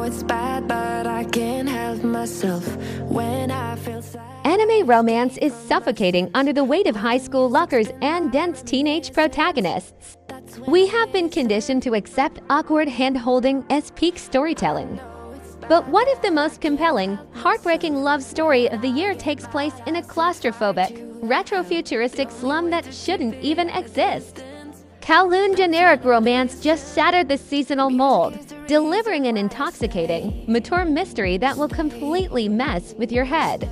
it's bad, but I can't help myself when I feel sad. Anime romance is suffocating under the weight of high school lockers and dense teenage protagonists. We have been conditioned to accept awkward hand-holding as peak storytelling. But what if the most compelling, heartbreaking love story of the year takes place in a claustrophobic, retro-futuristic slum that shouldn't even exist? Kowloon Generic Romance just shattered the seasonal mold, delivering an intoxicating, mature mystery that will completely mess with your head.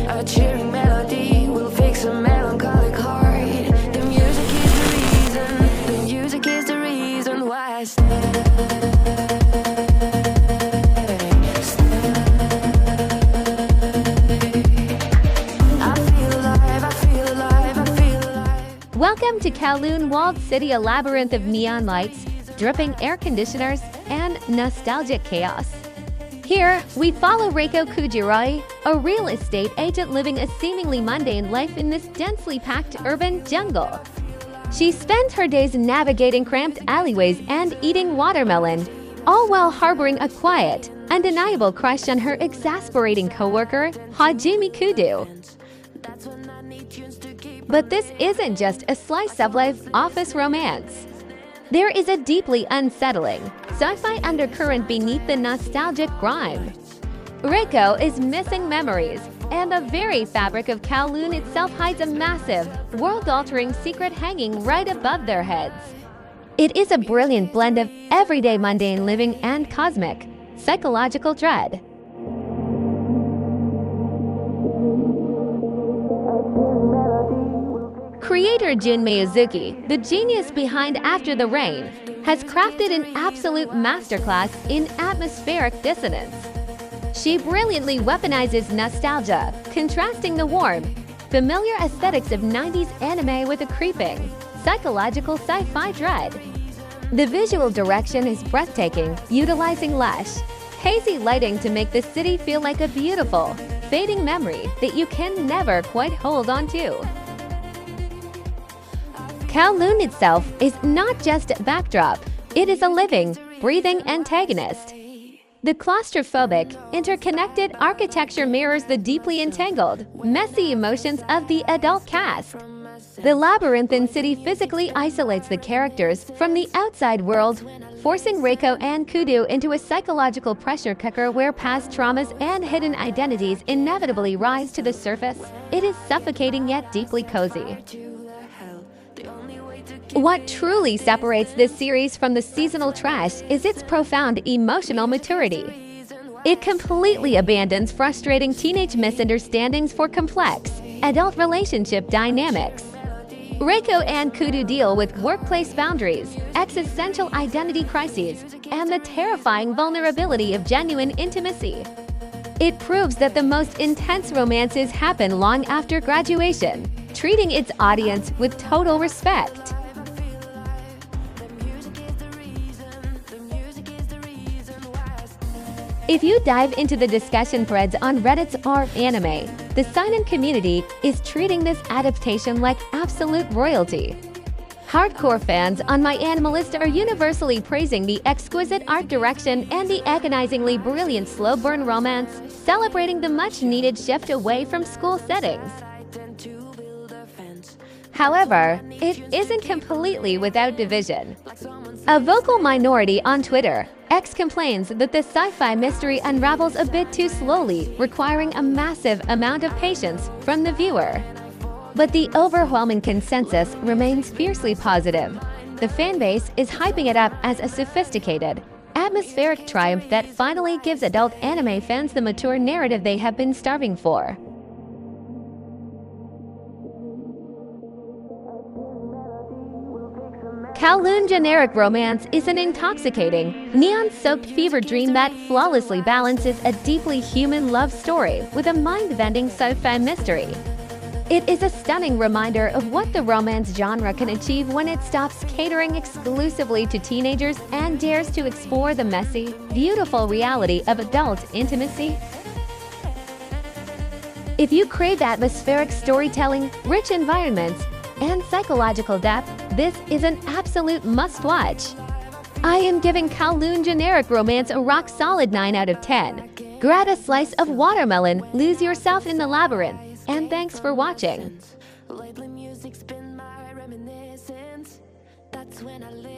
A cheering melody will fix a melancholic heart. The music is the reason, the music is the reason why I stay. Welcome to Kowloon Walled City, a labyrinth of neon lights, dripping air conditioners, and nostalgic chaos. Here, we follow Reiko Kujirai, a real estate agent living a seemingly mundane life in this densely packed urban jungle. She spends her days navigating cramped alleyways and eating watermelon, all while harboring a quiet, undeniable crush on her exasperating coworker, Hajime Kudou. But this isn't just a slice-of-life office romance. There is a deeply unsettling, sci-fi undercurrent beneath the nostalgic grime. Reiko is missing memories, and the very fabric of Kowloon itself hides a massive, world-altering secret hanging right above their heads. It is a brilliant blend of everyday mundane living and cosmic, psychological dread. Creator Jun Mayuzuki, the genius behind After the Rain, has crafted an absolute masterclass in atmospheric dissonance. She brilliantly weaponizes nostalgia, contrasting the warm, familiar aesthetics of 90s anime with a creeping, psychological sci-fi dread. The visual direction is breathtaking, utilizing lush, hazy lighting to make the city feel like a beautiful, fading memory that you can never quite hold on to. Kowloon itself is not just a backdrop, it is a living, breathing antagonist. The claustrophobic, interconnected architecture mirrors the deeply entangled, messy emotions of the adult cast. The labyrinthine city physically isolates the characters from the outside world, forcing Reiko and Kudou into a psychological pressure cooker where past traumas and hidden identities inevitably rise to the surface. It is suffocating yet deeply cozy. What truly separates this series from the seasonal trash is its profound emotional maturity. It completely abandons frustrating teenage misunderstandings for complex, adult relationship dynamics. Reiko and Kudou deal with workplace boundaries, existential identity crises, and the terrifying vulnerability of genuine intimacy. It proves that the most intense romances happen long after graduation, treating its audience with total respect. If you dive into the discussion threads on Reddit's r/anime, the seinen community is treating this adaptation like absolute royalty. Hardcore fans on My Animalist are universally praising the exquisite art direction and the agonizingly brilliant slow burn romance, celebrating the much-needed shift away from school settings. However, it isn't completely without division. A vocal minority on Twitter, X complains that the sci-fi mystery unravels a bit too slowly, requiring a massive amount of patience from the viewer. But the overwhelming consensus remains fiercely positive. The fanbase is hyping it up as a sophisticated, atmospheric triumph that finally gives adult anime fans the mature narrative they have been starving for. Kowloon Generic Romance is an intoxicating, neon-soaked fever dream that flawlessly balances a deeply human love story with a mind-bending sci-fi mystery. It is a stunning reminder of what the romance genre can achieve when it stops catering exclusively to teenagers and dares to explore the messy, beautiful reality of adult intimacy. If you crave atmospheric storytelling, rich environments, and psychological depth, this is an absolute must-watch. I am giving Kowloon Generic Romance a rock-solid 9 out of 10. Grab a slice of watermelon, lose yourself in the labyrinth, and thanks for watching. Lately music's been my reminiscence. That's when I live.